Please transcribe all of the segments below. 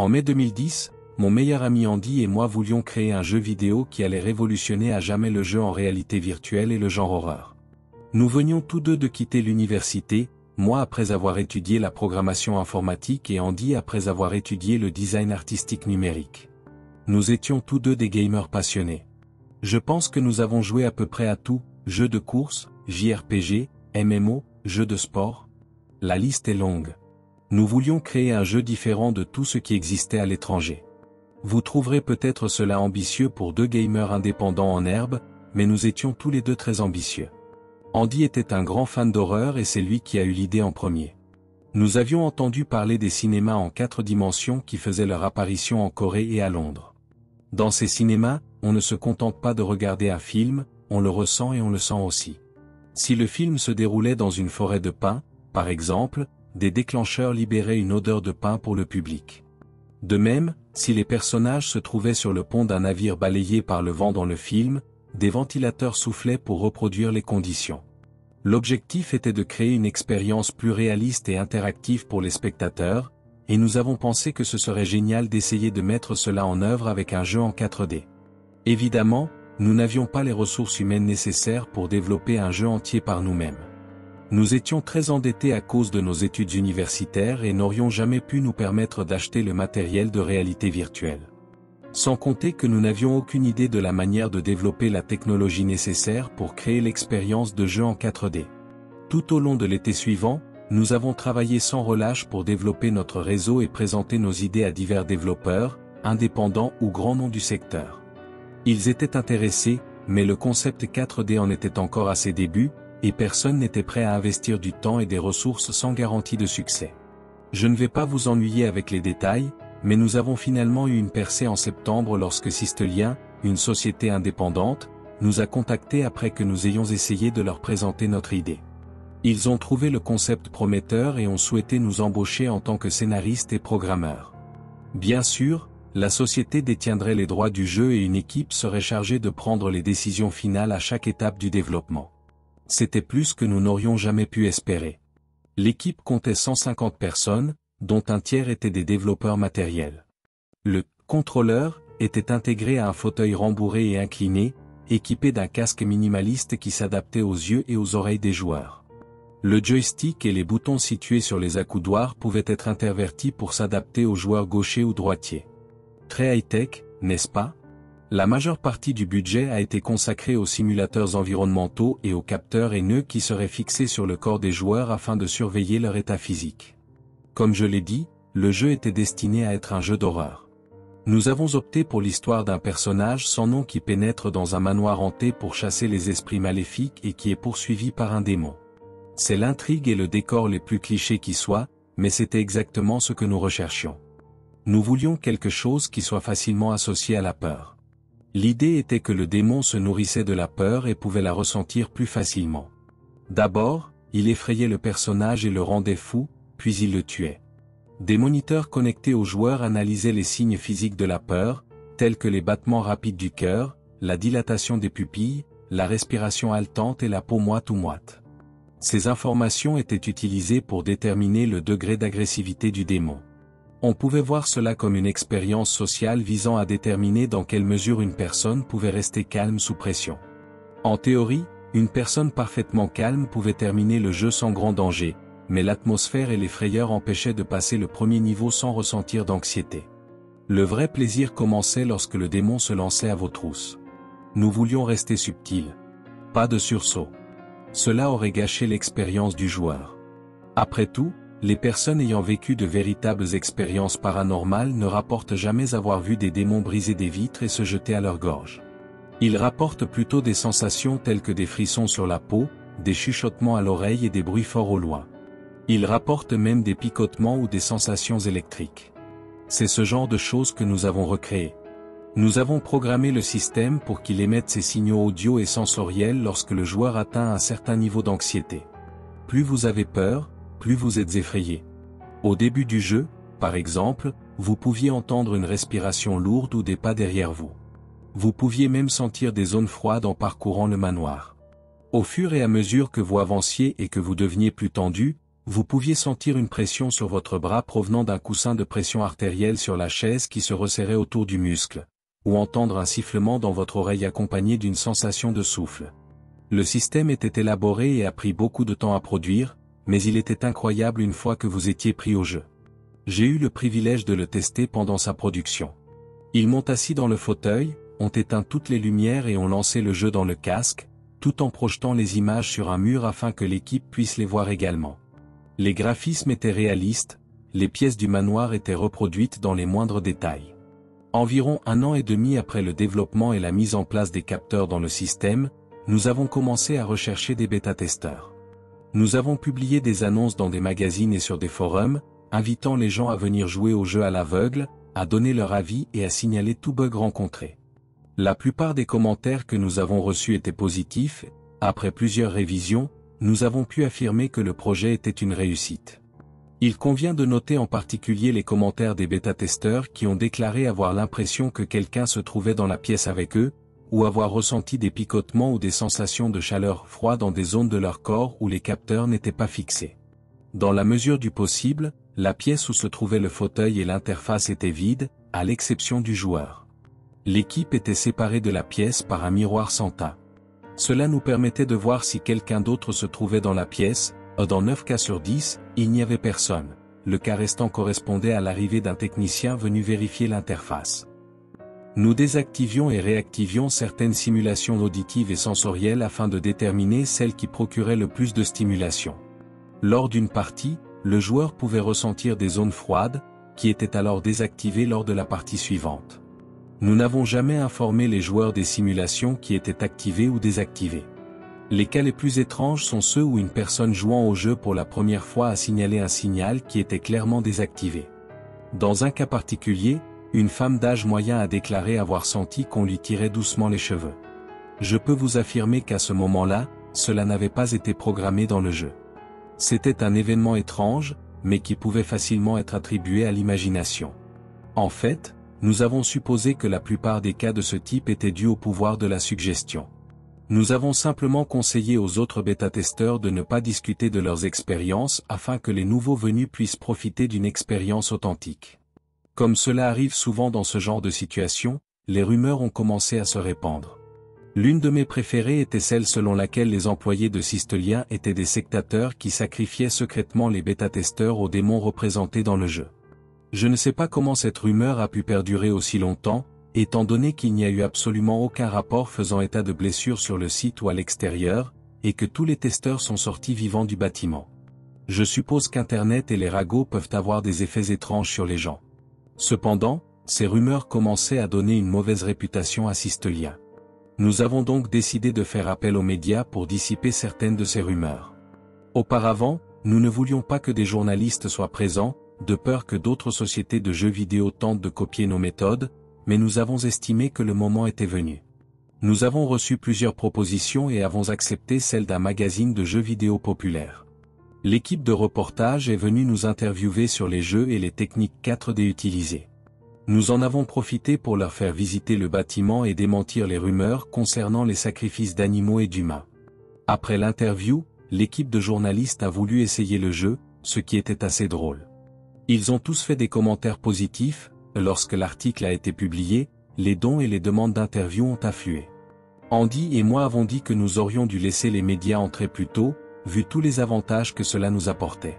En mai 2010, mon meilleur ami Andy et moi voulions créer un jeu vidéo qui allait révolutionner à jamais le jeu en réalité virtuelle et le genre horreur. Nous venions tous deux de quitter l'université, moi après avoir étudié la programmation informatique et Andy après avoir étudié le design artistique numérique. Nous étions tous deux des gamers passionnés. Je pense que nous avons joué à peu près à tout, jeux de course, JRPG, MMO, jeux de sport. La liste est longue. Nous voulions créer un jeu différent de tout ce qui existait à l'étranger. Vous trouverez peut-être cela ambitieux pour deux gamers indépendants en herbe, mais nous étions tous les deux très ambitieux. Andy était un grand fan d'horreur et c'est lui qui a eu l'idée en premier. Nous avions entendu parler des cinémas en 4 dimensions qui faisaient leur apparition en Corée et à Londres. Dans ces cinémas, on ne se contente pas de regarder un film, on le ressent et on le sent aussi. Si le film se déroulait dans une forêt de pins, par exemple, des déclencheurs libéraient une odeur de pin pour le public. De même, si les personnages se trouvaient sur le pont d'un navire balayé par le vent dans le film, des ventilateurs soufflaient pour reproduire les conditions. L'objectif était de créer une expérience plus réaliste et interactive pour les spectateurs, et nous avons pensé que ce serait génial d'essayer de mettre cela en œuvre avec un jeu en 4D. Évidemment, nous n'avions pas les ressources humaines nécessaires pour développer un jeu entier par nous-mêmes. Nous étions très endettés à cause de nos études universitaires et n'aurions jamais pu nous permettre d'acheter le matériel de réalité virtuelle. Sans compter que nous n'avions aucune idée de la manière de développer la technologie nécessaire pour créer l'expérience de jeu en 4D. Tout au long de l'été suivant, nous avons travaillé sans relâche pour développer notre réseau et présenter nos idées à divers développeurs, indépendants ou grands noms du secteur. Ils étaient intéressés, mais le concept 4D en était encore à ses débuts, et personne n'était prêt à investir du temps et des ressources sans garantie de succès. Je ne vais pas vous ennuyer avec les détails, mais nous avons finalement eu une percée en septembre lorsque Systelien, une société indépendante, nous a contactés après que nous ayons essayé de leur présenter notre idée. Ils ont trouvé le concept prometteur et ont souhaité nous embaucher en tant que scénaristes et programmeurs. Bien sûr, la société détiendrait les droits du jeu et une équipe serait chargée de prendre les décisions finales à chaque étape du développement. C'était plus que nous n'aurions jamais pu espérer. L'équipe comptait 150 personnes, dont un tiers étaient des développeurs matériels. Le contrôleur était intégré à un fauteuil rembourré et incliné, équipé d'un casque minimaliste qui s'adaptait aux yeux et aux oreilles des joueurs. Le joystick et les boutons situés sur les accoudoirs pouvaient être intervertis pour s'adapter aux joueurs gauchers ou droitiers. Très high-tech, n'est-ce pas? La majeure partie du budget a été consacrée aux simulateurs environnementaux et aux capteurs et nœuds qui seraient fixés sur le corps des joueurs afin de surveiller leur état physique. Comme je l'ai dit, le jeu était destiné à être un jeu d'horreur. Nous avons opté pour l'histoire d'un personnage sans nom qui pénètre dans un manoir hanté pour chasser les esprits maléfiques et qui est poursuivi par un démon. C'est l'intrigue et le décor les plus clichés qui soient, mais c'était exactement ce que nous recherchions. Nous voulions quelque chose qui soit facilement associé à la peur. L'idée était que le démon se nourrissait de la peur et pouvait la ressentir plus facilement. D'abord, il effrayait le personnage et le rendait fou, puis il le tuait. Des moniteurs connectés aux joueurs analysaient les signes physiques de la peur, tels que les battements rapides du cœur, la dilatation des pupilles, la respiration haletante et la peau moite ou moite. Ces informations étaient utilisées pour déterminer le degré d'agressivité du démon. On pouvait voir cela comme une expérience sociale visant à déterminer dans quelle mesure une personne pouvait rester calme sous pression. En théorie, une personne parfaitement calme pouvait terminer le jeu sans grand danger, mais l'atmosphère et les frayeurs empêchaient de passer le premier niveau sans ressentir d'anxiété. Le vrai plaisir commençait lorsque le démon se lançait à vos trousses. Nous voulions rester subtils. Pas de sursaut. Cela aurait gâché l'expérience du joueur. Après tout, les personnes ayant vécu de véritables expériences paranormales ne rapportent jamais avoir vu des démons briser des vitres et se jeter à leur gorge. Ils rapportent plutôt des sensations telles que des frissons sur la peau, des chuchotements à l'oreille et des bruits forts au loin. Ils rapportent même des picotements ou des sensations électriques. C'est ce genre de choses que nous avons recréé. Nous avons programmé le système pour qu'il émette ces signaux audio et sensoriels lorsque le joueur atteint un certain niveau d'anxiété. Plus vous avez peur, plus vous êtes effrayé. Au début du jeu, par exemple, vous pouviez entendre une respiration lourde ou des pas derrière vous. Vous pouviez même sentir des zones froides en parcourant le manoir. Au fur et à mesure que vous avanciez et que vous deveniez plus tendu, Vous pouviez sentir une pression sur votre bras provenant d'un coussin de pression artérielle sur la chaise qui se resserrait autour du muscle, ou entendre un sifflement dans votre oreille accompagné d'une sensation de souffle. Le système était élaboré et a pris beaucoup de temps à produire, mais il était incroyable une fois que vous étiez pris au jeu. J'ai eu le privilège de le tester pendant sa production. Ils m'ont assis dans le fauteuil, ont éteint toutes les lumières et ont lancé le jeu dans le casque, tout en projetant les images sur un mur afin que l'équipe puisse les voir également. Les graphismes étaient réalistes, les pièces du manoir étaient reproduites dans les moindres détails. Environ 1 an et demi après le développement et la mise en place des capteurs dans le système, nous avons commencé à rechercher des bêta-testeurs. Nous avons publié des annonces dans des magazines et sur des forums, invitant les gens à venir jouer au jeu à l'aveugle, à donner leur avis et à signaler tout bug rencontré. La plupart des commentaires que nous avons reçus étaient positifs. Après plusieurs révisions, nous avons pu affirmer que le projet était une réussite. Il convient de noter en particulier les commentaires des bêta-testeurs qui ont déclaré avoir l'impression que quelqu'un se trouvait dans la pièce avec eux, ou avoir ressenti des picotements ou des sensations de chaleur froide dans des zones de leur corps où les capteurs n'étaient pas fixés. Dans la mesure du possible, la pièce où se trouvait le fauteuil et l'interface étaient vides, à l'exception du joueur. L'équipe était séparée de la pièce par un miroir sans teint. Cela nous permettait de voir si quelqu'un d'autre se trouvait dans la pièce. Dans 9 cas sur 10, il n'y avait personne. Le cas restant correspondait à l'arrivée d'un technicien venu vérifier l'interface. Nous désactivions et réactivions certaines simulations auditives et sensorielles afin de déterminer celles qui procuraient le plus de stimulation. Lors d'une partie, le joueur pouvait ressentir des zones froides, qui étaient alors désactivées lors de la partie suivante. Nous n'avons jamais informé les joueurs des simulations qui étaient activées ou désactivées. Les cas les plus étranges sont ceux où une personne jouant au jeu pour la première fois a signalé un signal qui était clairement désactivé. Dans un cas particulier, une femme d'âge moyen a déclaré avoir senti qu'on lui tirait doucement les cheveux. Je peux vous affirmer qu'à ce moment-là, cela n'avait pas été programmé dans le jeu. C'était un événement étrange, mais qui pouvait facilement être attribué à l'imagination. En fait, nous avons supposé que la plupart des cas de ce type étaient dus au pouvoir de la suggestion. Nous avons simplement conseillé aux autres bêta-testeurs de ne pas discuter de leurs expériences afin que les nouveaux venus puissent profiter d'une expérience authentique. Comme cela arrive souvent dans ce genre de situation, les rumeurs ont commencé à se répandre. L'une de mes préférées était celle selon laquelle les employés de Systelien étaient des sectateurs qui sacrifiaient secrètement les bêta-testeurs aux démons représentés dans le jeu. Je ne sais pas comment cette rumeur a pu perdurer aussi longtemps, étant donné qu'il n'y a eu absolument aucun rapport faisant état de blessures sur le site ou à l'extérieur, et que tous les testeurs sont sortis vivants du bâtiment. Je suppose qu'Internet et les ragots peuvent avoir des effets étranges sur les gens. Cependant, ces rumeurs commençaient à donner une mauvaise réputation à Systelien. Nous avons donc décidé de faire appel aux médias pour dissiper certaines de ces rumeurs. Auparavant, nous ne voulions pas que des journalistes soient présents, de peur que d'autres sociétés de jeux vidéo tentent de copier nos méthodes, mais nous avons estimé que le moment était venu. Nous avons reçu plusieurs propositions et avons accepté celle d'un magazine de jeux vidéo populaire. L'équipe de reportage est venue nous interviewer sur les jeux et les techniques 4D utilisées. Nous en avons profité pour leur faire visiter le bâtiment et démentir les rumeurs concernant les sacrifices d'animaux et d'humains. Après l'interview, l'équipe de journalistes a voulu essayer le jeu, ce qui était assez drôle. Ils ont tous fait des commentaires positifs. Lorsque l'article a été publié, les dons et les demandes d'interview ont afflué. Andy et moi avons dit que nous aurions dû laisser les médias entrer plus tôt, vu tous les avantages que cela nous apportait.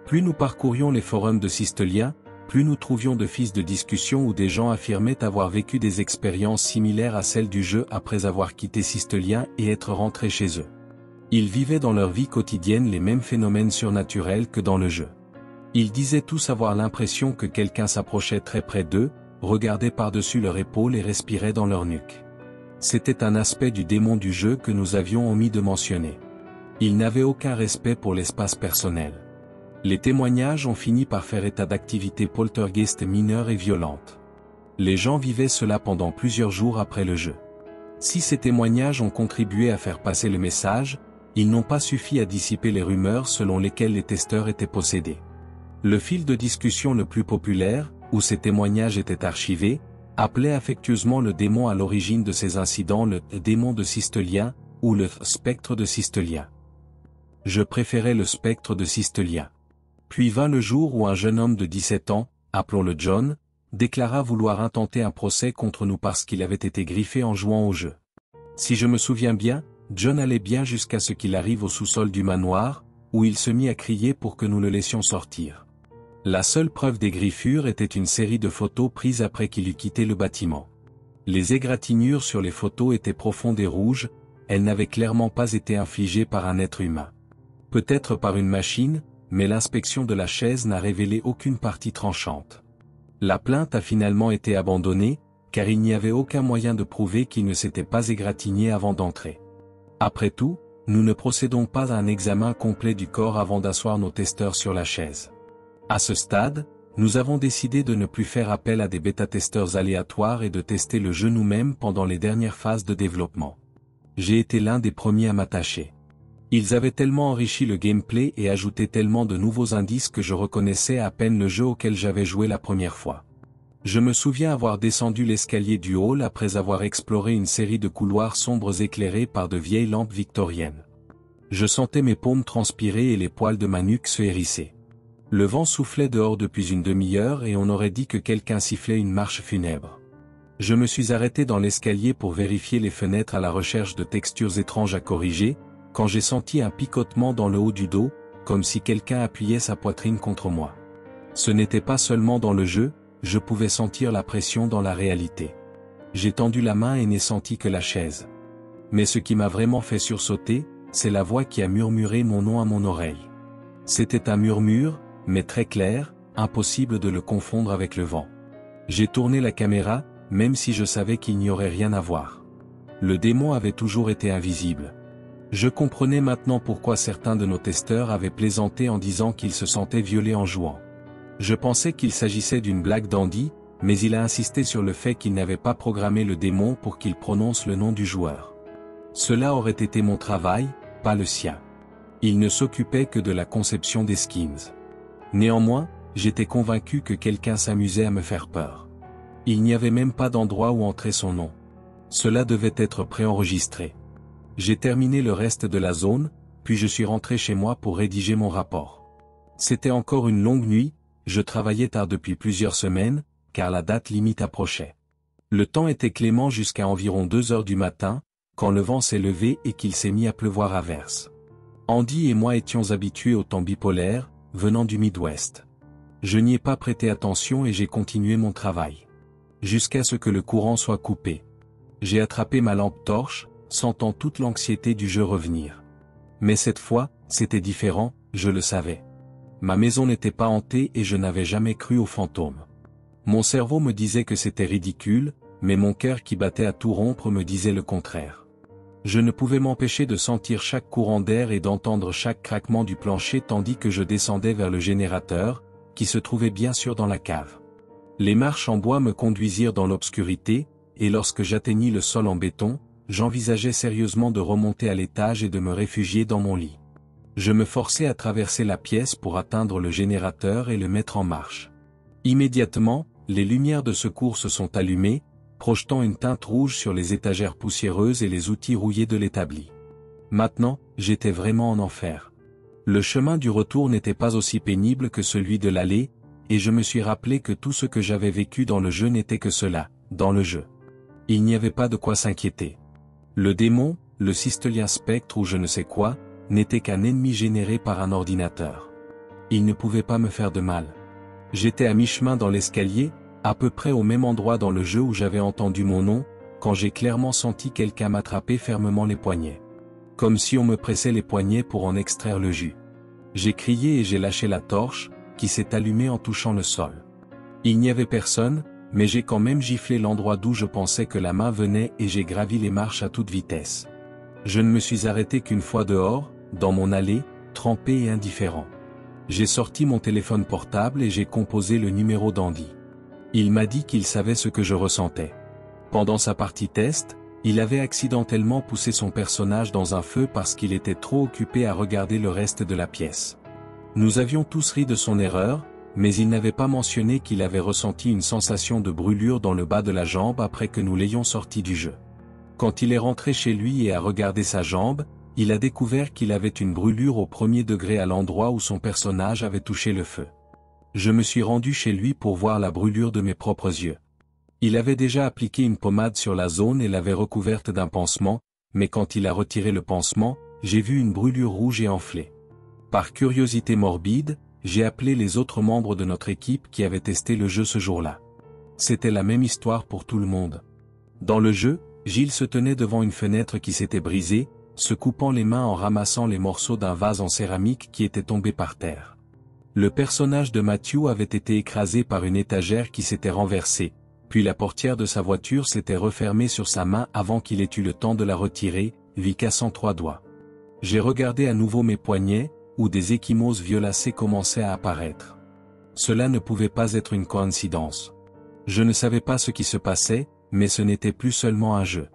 Plus nous parcourions les forums de Systelien, plus nous trouvions de fils de discussion où des gens affirmaient avoir vécu des expériences similaires à celles du jeu après avoir quitté Systelien et être rentrés chez eux. Ils vivaient dans leur vie quotidienne les mêmes phénomènes surnaturels que dans le jeu. Ils disaient tous avoir l'impression que quelqu'un s'approchait très près d'eux, regardait par-dessus leur épaule et respirait dans leur nuque. C'était un aspect du démon du jeu que nous avions omis de mentionner. Ils n'avaient aucun respect pour l'espace personnel. Les témoignages ont fini par faire état d'activités poltergeist mineures et violentes. Les gens vivaient cela pendant plusieurs jours après le jeu. Si ces témoignages ont contribué à faire passer le message, ils n'ont pas suffi à dissiper les rumeurs selon lesquelles les testeurs étaient possédés. Le fil de discussion le plus populaire, où ces témoignages étaient archivés, appelait affectueusement le démon à l'origine de ces incidents le démon de Systelien, ou le spectre de Systelien. Je préférais le spectre de Sistelia. Puis vint le jour où un jeune homme de 17 ans, appelons-le John, déclara vouloir intenter un procès contre nous parce qu'il avait été griffé en jouant au jeu. Si je me souviens bien, John allait bien jusqu'à ce qu'il arrive au sous-sol du manoir, où il se mit à crier pour que nous le laissions sortir. La seule preuve des griffures était une série de photos prises après qu'il eut quitté le bâtiment. Les égratignures sur les photos étaient profondes et rouges, elles n'avaient clairement pas été infligées par un être humain. Peut-être par une machine, mais l'inspection de la chaise n'a révélé aucune partie tranchante. La plainte a finalement été abandonnée, car il n'y avait aucun moyen de prouver qu'il ne s'était pas égratigné avant d'entrer. Après tout, nous ne procédons pas à un examen complet du corps avant d'asseoir nos testeurs sur la chaise. À ce stade, nous avons décidé de ne plus faire appel à des bêta-testeurs aléatoires et de tester le jeu nous-mêmes pendant les dernières phases de développement. J'ai été l'un des premiers à m'attacher. Ils avaient tellement enrichi le gameplay et ajouté tellement de nouveaux indices que je reconnaissais à peine le jeu auquel j'avais joué la première fois. Je me souviens avoir descendu l'escalier du hall après avoir exploré une série de couloirs sombres éclairés par de vieilles lampes victoriennes. Je sentais mes paumes transpirer et les poils de ma nuque se hérisser. Le vent soufflait dehors depuis une demi-heure et on aurait dit que quelqu'un sifflait une marche funèbre. Je me suis arrêté dans l'escalier pour vérifier les fenêtres à la recherche de textures étranges à corriger, quand j'ai senti un picotement dans le haut du dos, comme si quelqu'un appuyait sa poitrine contre moi. Ce n'était pas seulement dans le jeu, je pouvais sentir la pression dans la réalité. J'ai tendu la main et n'ai senti que la chaise. Mais ce qui m'a vraiment fait sursauter, c'est la voix qui a murmuré mon nom à mon oreille. C'était un murmure, mais très clair, impossible de le confondre avec le vent. J'ai tourné la caméra, même si je savais qu'il n'y aurait rien à voir. Le démon avait toujours été invisible. Je comprenais maintenant pourquoi certains de nos testeurs avaient plaisanté en disant qu'ils se sentaient violés en jouant. Je pensais qu'il s'agissait d'une blague d'Andy, mais il a insisté sur le fait qu'il n'avait pas programmé le démon pour qu'il prononce le nom du joueur. Cela aurait été mon travail, pas le sien. Il ne s'occupait que de la conception des skins. Néanmoins, j'étais convaincu que quelqu'un s'amusait à me faire peur. Il n'y avait même pas d'endroit où entrer son nom. Cela devait être préenregistré. J'ai terminé le reste de la zone, puis je suis rentré chez moi pour rédiger mon rapport. C'était encore une longue nuit, je travaillais tard depuis plusieurs semaines, car la date limite approchait. Le temps était clément jusqu'à environ 2 heures du matin, quand le vent s'est levé et qu'il s'est mis à pleuvoir à verse. Andy et moi étions habitués au temps bipolaire, venant du Midwest. Je n'y ai pas prêté attention et j'ai continué mon travail. Jusqu'à ce que le courant soit coupé. J'ai attrapé ma lampe torche, sentant toute l'anxiété du jeu revenir. Mais cette fois, c'était différent, je le savais. Ma maison n'était pas hantée et je n'avais jamais cru aux fantômes. Mon cerveau me disait que c'était ridicule, mais mon cœur qui battait à tout rompre me disait le contraire. Je ne pouvais m'empêcher de sentir chaque courant d'air et d'entendre chaque craquement du plancher tandis que je descendais vers le générateur, qui se trouvait bien sûr dans la cave. Les marches en bois me conduisirent dans l'obscurité, et lorsque j'atteignis le sol en béton, j'envisageais sérieusement de remonter à l'étage et de me réfugier dans mon lit. Je me forçais à traverser la pièce pour atteindre le générateur et le mettre en marche. Immédiatement, les lumières de secours se sont allumées, projetant une teinte rouge sur les étagères poussiéreuses et les outils rouillés de l'établi. Maintenant, j'étais vraiment en enfer. Le chemin du retour n'était pas aussi pénible que celui de l'aller, et je me suis rappelé que tout ce que j'avais vécu dans le jeu n'était que cela, dans le jeu. Il n'y avait pas de quoi s'inquiéter. Le démon, le Sistelien spectre ou je ne sais quoi, n'était qu'un ennemi généré par un ordinateur. Il ne pouvait pas me faire de mal. J'étais à mi-chemin dans l'escalier, à peu près au même endroit dans le jeu où j'avais entendu mon nom, quand j'ai clairement senti quelqu'un m'attraper fermement les poignets. Comme si on me pressait les poignets pour en extraire le jus. J'ai crié et j'ai lâché la torche, qui s'est allumée en touchant le sol. Il n'y avait personne, mais j'ai quand même giflé l'endroit d'où je pensais que la main venait et j'ai gravi les marches à toute vitesse. Je ne me suis arrêté qu'une fois dehors, dans mon allée, trempé et indifférent. J'ai sorti mon téléphone portable et j'ai composé le numéro d'Andy. Il m'a dit qu'il savait ce que je ressentais. Pendant sa partie test, il avait accidentellement poussé son personnage dans un feu parce qu'il était trop occupé à regarder le reste de la pièce. Nous avions tous ri de son erreur, mais il n'avait pas mentionné qu'il avait ressenti une sensation de brûlure dans le bas de la jambe après que nous l'ayons sorti du jeu. Quand il est rentré chez lui et a regardé sa jambe, il a découvert qu'il avait une brûlure au 1er degré à l'endroit où son personnage avait touché le feu. Je me suis rendu chez lui pour voir la brûlure de mes propres yeux. Il avait déjà appliqué une pommade sur la zone et l'avait recouverte d'un pansement, mais quand il a retiré le pansement, j'ai vu une brûlure rouge et enflée. Par curiosité morbide, j'ai appelé les autres membres de notre équipe qui avaient testé le jeu ce jour-là. C'était la même histoire pour tout le monde. Dans le jeu, Gilles se tenait devant une fenêtre qui s'était brisée, se coupant les mains en ramassant les morceaux d'un vase en céramique qui était tombé par terre. Le personnage de Matthew avait été écrasé par une étagère qui s'était renversée, puis la portière de sa voiture s'était refermée sur sa main avant qu'il ait eu le temps de la retirer, lui cassant 3 doigts. J'ai regardé à nouveau mes poignets, où des ecchymoses violacées commençaient à apparaître. Cela ne pouvait pas être une coïncidence. Je ne savais pas ce qui se passait, mais ce n'était plus seulement un jeu.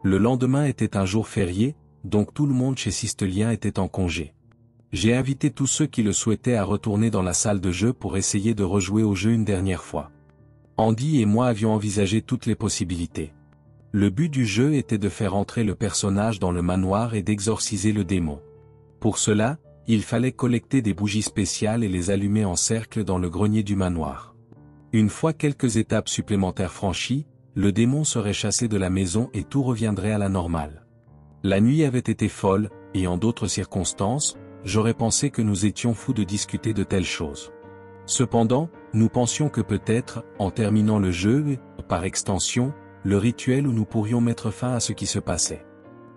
Le lendemain était un jour férié, donc tout le monde chez Sistelien était en congé. J'ai invité tous ceux qui le souhaitaient à retourner dans la salle de jeu pour essayer de rejouer au jeu une dernière fois. Andy et moi avions envisagé toutes les possibilités. Le but du jeu était de faire entrer le personnage dans le manoir et d'exorciser le démon. Pour cela, il fallait collecter des bougies spéciales et les allumer en cercle dans le grenier du manoir. Une fois quelques étapes supplémentaires franchies, le démon serait chassé de la maison et tout reviendrait à la normale. La nuit avait été folle, et en d'autres circonstances, j'aurais pensé que nous étions fous de discuter de telles choses. Cependant, nous pensions que peut-être, en terminant le jeu, par extension, le rituel où nous pourrions mettre fin à ce qui se passait.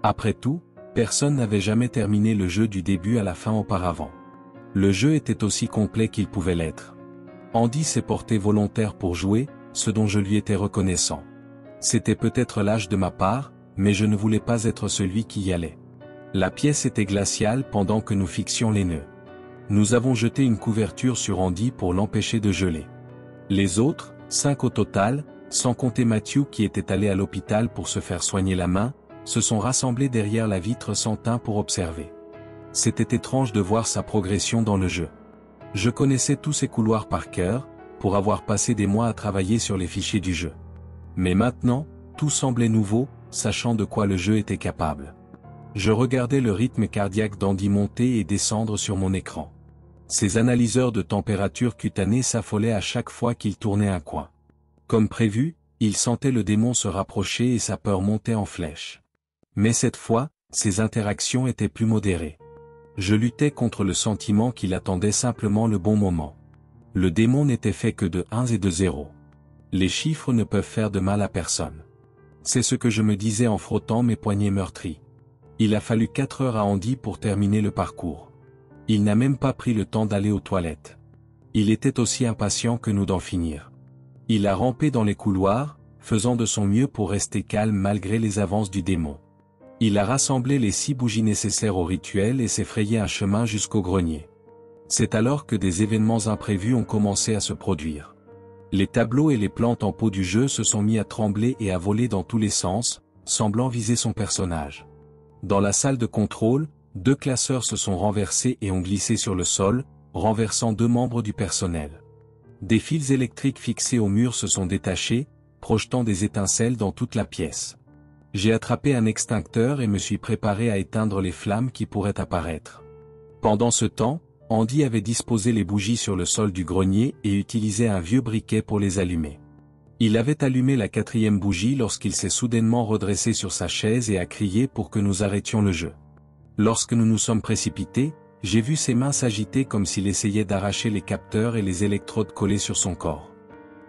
Après tout, personne n'avait jamais terminé le jeu du début à la fin auparavant. Le jeu était aussi complet qu'il pouvait l'être. Andy s'est porté volontaire pour jouer, ce dont je lui étais reconnaissant. C'était peut-être lâche de ma part, mais je ne voulais pas être celui qui y allait. La pièce était glaciale pendant que nous fixions les nœuds. Nous avons jeté une couverture sur Andy pour l'empêcher de geler. Les autres, 5 au total, sans compter Matthew qui était allé à l'hôpital pour se faire soigner la main, se sont rassemblés derrière la vitre sans teint pour observer. C'était étrange de voir sa progression dans le jeu. Je connaissais tous ces couloirs par cœur, pour avoir passé des mois à travailler sur les fichiers du jeu. Mais maintenant, tout semblait nouveau, sachant de quoi le jeu était capable. Je regardais le rythme cardiaque d'Andy monter et descendre sur mon écran. Ses analyseurs de température cutanée s'affolaient à chaque fois qu'il tournait un coin. Comme prévu, il sentait le démon se rapprocher et sa peur montait en flèche. Mais cette fois, ses interactions étaient plus modérées. Je luttais contre le sentiment qu'il attendait simplement le bon moment. Le démon n'était fait que de 1 et de 0. Les chiffres ne peuvent faire de mal à personne. C'est ce que je me disais en frottant mes poignets meurtris. Il a fallu 4 heures à Andy pour terminer le parcours. Il n'a même pas pris le temps d'aller aux toilettes. Il était aussi impatient que nous d'en finir. Il a rampé dans les couloirs, faisant de son mieux pour rester calme malgré les avances du démon. Il a rassemblé les 6 bougies nécessaires au rituel et s'est frayé un chemin jusqu'au grenier. C'est alors que des événements imprévus ont commencé à se produire. Les tableaux et les plantes en pot du jeu se sont mis à trembler et à voler dans tous les sens, semblant viser son personnage. Dans la salle de contrôle, 2 classeurs se sont renversés et ont glissé sur le sol, renversant 2 membres du personnel. Des fils électriques fixés au mur se sont détachés, projetant des étincelles dans toute la pièce. J'ai attrapé un extincteur et me suis préparé à éteindre les flammes qui pourraient apparaître. Pendant ce temps, Andy avait disposé les bougies sur le sol du grenier et utilisait un vieux briquet pour les allumer. Il avait allumé la 4e bougie lorsqu'il s'est soudainement redressé sur sa chaise et a crié pour que nous arrêtions le jeu. Lorsque nous nous sommes précipités, j'ai vu ses mains s'agiter comme s'il essayait d'arracher les capteurs et les électrodes collés sur son corps.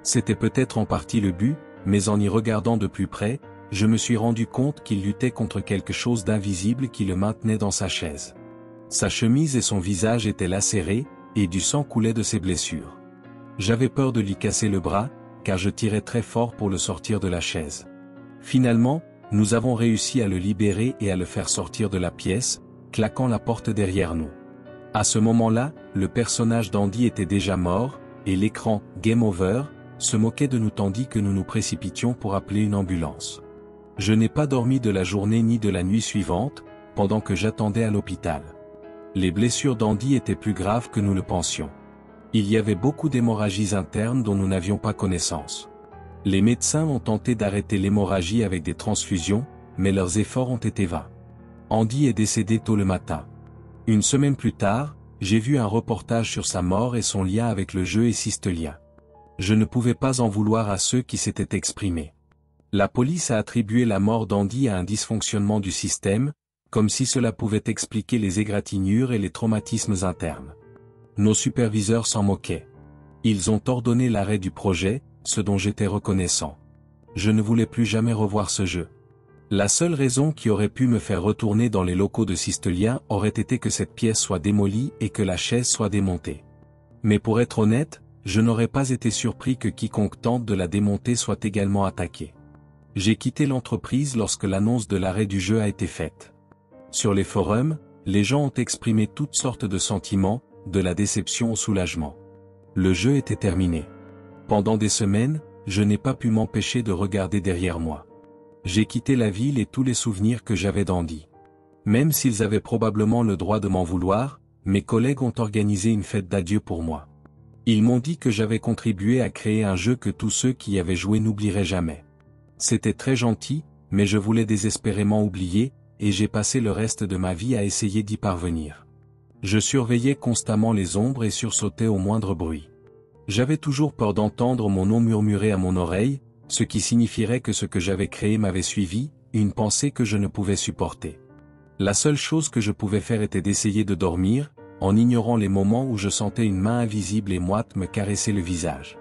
C'était peut-être en partie le but, mais en y regardant de plus près, je me suis rendu compte qu'il luttait contre quelque chose d'invisible qui le maintenait dans sa chaise. Sa chemise et son visage étaient lacérés, et du sang coulait de ses blessures. J'avais peur de lui casser le bras, car je tirais très fort pour le sortir de la chaise. Finalement, nous avons réussi à le libérer et à le faire sortir de la pièce, claquant la porte derrière nous. À ce moment-là, le personnage d'Andy était déjà mort, et l'écran « Game Over » se moquait de nous tandis que nous nous précipitions pour appeler une ambulance. Je n'ai pas dormi de la journée ni de la nuit suivante, pendant que j'attendais à l'hôpital. Les blessures d'Andy étaient plus graves que nous le pensions. Il y avait beaucoup d'hémorragies internes dont nous n'avions pas connaissance. Les médecins ont tenté d'arrêter l'hémorragie avec des transfusions, mais leurs efforts ont été vains. Andy est décédé tôt le matin. Une semaine plus tard, j'ai vu un reportage sur sa mort et son lien avec le jeu et Systelien. Je ne pouvais pas en vouloir à ceux qui s'étaient exprimés. La police a attribué la mort d'Andy à un dysfonctionnement du système, comme si cela pouvait expliquer les égratignures et les traumatismes internes. Nos superviseurs s'en moquaient. Ils ont ordonné l'arrêt du projet, ce dont j'étais reconnaissant. Je ne voulais plus jamais revoir ce jeu. La seule raison qui aurait pu me faire retourner dans les locaux de Systelien aurait été que cette pièce soit démolie et que la chaise soit démontée. Mais pour être honnête, je n'aurais pas été surpris que quiconque tente de la démonter soit également attaqué. J'ai quitté l'entreprise lorsque l'annonce de l'arrêt du jeu a été faite. Sur les forums, les gens ont exprimé toutes sortes de sentiments, de la déception au soulagement. Le jeu était terminé. Pendant des semaines, je n'ai pas pu m'empêcher de regarder derrière moi. J'ai quitté la ville et tous les souvenirs que j'avais d'Andy. Même s'ils avaient probablement le droit de m'en vouloir, mes collègues ont organisé une fête d'adieu pour moi. Ils m'ont dit que j'avais contribué à créer un jeu que tous ceux qui y avaient joué n'oublieraient jamais. C'était très gentil, mais je voulais désespérément oublier, et j'ai passé le reste de ma vie à essayer d'y parvenir. Je surveillais constamment les ombres et sursautais au moindre bruit. J'avais toujours peur d'entendre mon nom murmurer à mon oreille, ce qui signifierait que ce que j'avais créé m'avait suivi, une pensée que je ne pouvais supporter. La seule chose que je pouvais faire était d'essayer de dormir, en ignorant les moments où je sentais une main invisible et moite me caresser le visage.